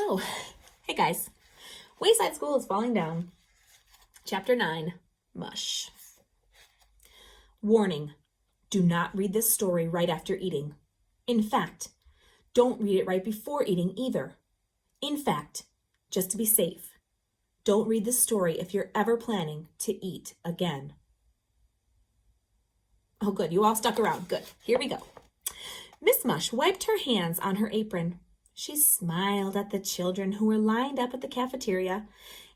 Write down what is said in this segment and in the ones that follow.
Oh, hey guys. Wayside School is falling down. Chapter 9, Mush. Warning, do not read this story right after eating. In fact, don't read it right before eating either. In fact, just to be safe, don't read this story if you're ever planning to eat again. Oh, good. You all stuck around. Good. Here we go. Miss Mush wiped her hands on her apron. She smiled at the children who were lined up at the cafeteria.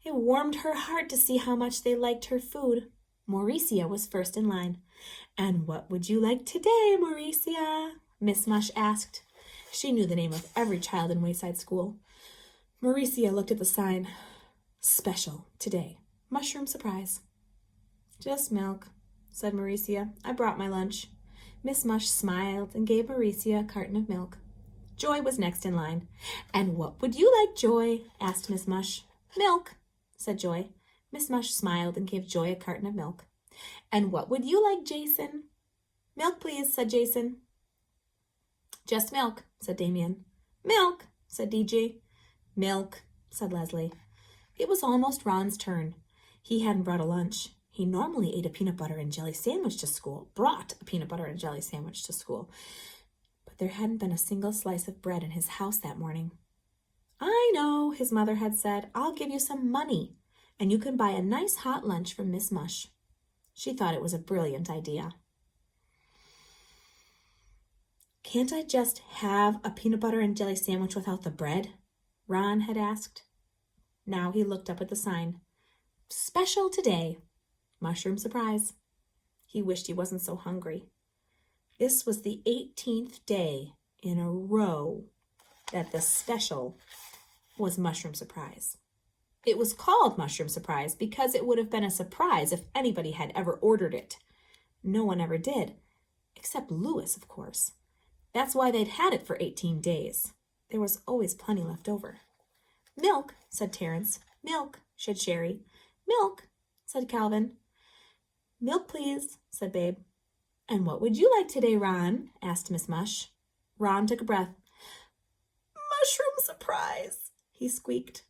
It warmed her heart to see how much they liked her food. Mauricia was first in line. "And what would you like today, Mauricia?" Miss Mush asked. She knew the name of every child in Wayside School. Mauricia looked at the sign. "Special today. Mushroom surprise." "Just milk," said Mauricia. "I brought my lunch." Miss Mush smiled and gave Mauricia a carton of milk. Joy was next in line. "And what would you like, Joy?" asked Miss Mush. "Milk," said Joy. Miss Mush smiled and gave Joy a carton of milk. "And what would you like, Jason?" "Milk, please," said Jason. "Just milk," said Damien. "Milk," said DJ. "Milk," said Leslie. It was almost Ron's turn. He hadn't brought a lunch. He normally ate a peanut butter and jelly sandwich to school, brought a peanut butter and jelly sandwich to school. But there hadn't been a single slice of bread in his house that morning. "I know," his mother had said. "I'll give you some money, and you can buy a nice hot lunch from Miss Mush." She thought it was a brilliant idea. "Can't I just have a peanut butter and jelly sandwich without the bread?" Ron had asked. Now he looked up at the sign. "Special today. Mushroom surprise." He wished he wasn't so hungry. This was the 18th day in a row that the special was mushroom surprise. It was called mushroom surprise because it would have been a surprise if anybody had ever ordered it. No one ever did, except Louis, of course. That's why they'd had it for 18 days. There was always plenty left over. "Milk," said Terrence. "Milk," said Sherry. "Milk," said Calvin. "Milk, please," said Babe. "And what would you like today, Ron?" asked Miss Mush. Ron took a breath. "Mushroom surprise," he squeaked.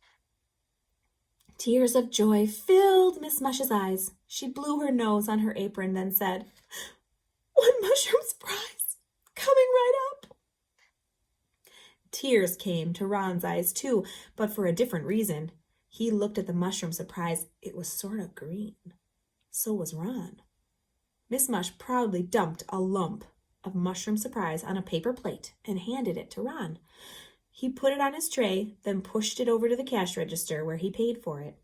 Tears of joy filled Miss Mush's eyes. She blew her nose on her apron, then said, "One mushroom surprise, coming right up." Tears came to Ron's eyes too, but for a different reason. He looked at the mushroom surprise. It was sort of green. So was Ron. Miss Mush proudly dumped a lump of mushroom surprise on a paper plate and handed it to Ron. He put it on his tray, then pushed it over to the cash register where he paid for it.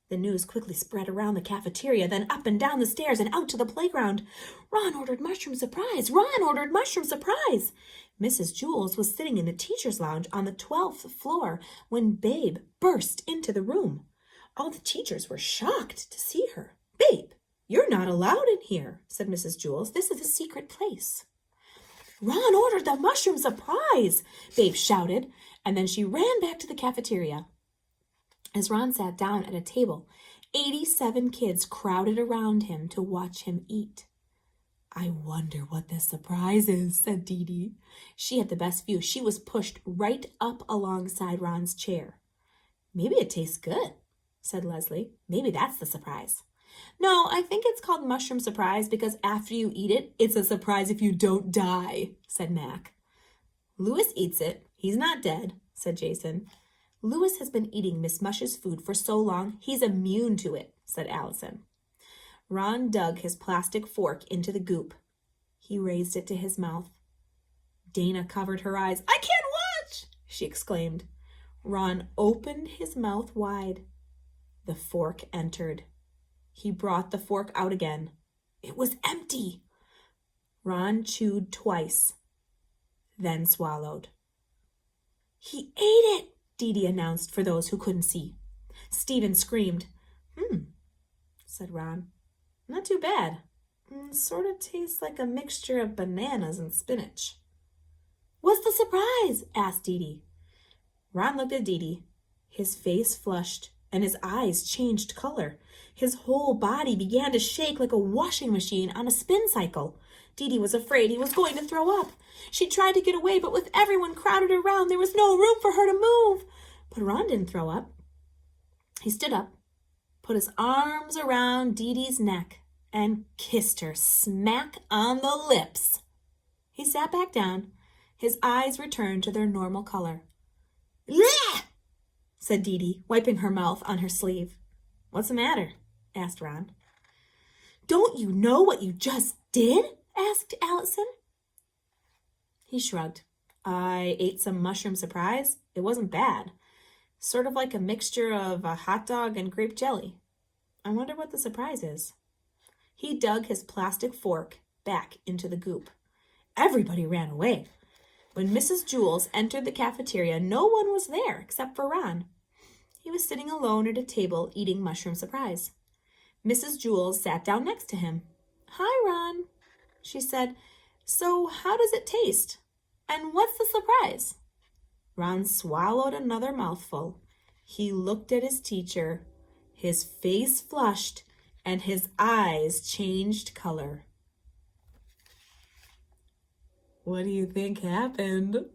The news quickly spread around the cafeteria, then up and down the stairs and out to the playground. "Ron ordered mushroom surprise! Ron ordered mushroom surprise!" Mrs. Jules was sitting in the teacher's lounge on the 12th floor when Babe burst into the room. All the teachers were shocked to see her. "Babe, you're not allowed in here," said Mrs. Jules. "This is a secret place." "Ron ordered the mushroom surprise," Babe shouted, and then she ran back to the cafeteria. As Ron sat down at a table, 87 kids crowded around him to watch him eat. "I wonder what this surprise is," said Dee Dee. She had the best view. She was pushed right up alongside Ron's chair. "Maybe it tastes good," said Leslie. "Maybe that's the surprise." "No, I think it's called mushroom surprise because after you eat it, it's a surprise if you don't die," said Mac. "Louis eats it. He's not dead," said Jason. "Louis has been eating Miss Mush's food for so long, he's immune to it," said Allison. Ron dug his plastic fork into the goop. He raised it to his mouth. Dana covered her eyes. "I can't watch!" she exclaimed. Ron opened his mouth wide. The fork entered. He brought the fork out again. It was empty. Ron chewed twice, then swallowed. "He ate it," Dee Dee announced for those who couldn't see. Stephen screamed. Said Ron. "Not too bad. Sort of tastes like a mixture of bananas and spinach." "What's the surprise?" asked Dee Dee. Ron looked at Dee Dee. His face flushed and his eyes changed color. His whole body began to shake like a washing machine on a spin cycle. Dee Dee was afraid he was going to throw up. She tried to get away, but with everyone crowded around, there was no room for her to move. But Ron didn't throw up. He stood up, put his arms around Dee Dee's neck, and kissed her smack on the lips. He sat back down. His eyes returned to their normal color. "Bleh!" said Dee Dee, wiping her mouth on her sleeve. "What's the matter?" asked Ron. "Don't you know what you just did?" asked Allison. He shrugged. "I ate some mushroom surprise. It wasn't bad. Sort of like a mixture of a hot dog and grape jelly. I wonder what the surprise is." He dug his plastic fork back into the goop. Everybody ran away. When Mrs. Jules entered the cafeteria, no one was there except for Ron. He was sitting alone at a table eating mushroom surprise. Mrs. Jules sat down next to him. "Hi, Ron," she said. "So how does it taste? And what's the surprise?" Ron swallowed another mouthful. He looked at his teacher. His face flushed and his eyes changed color. What do you think happened?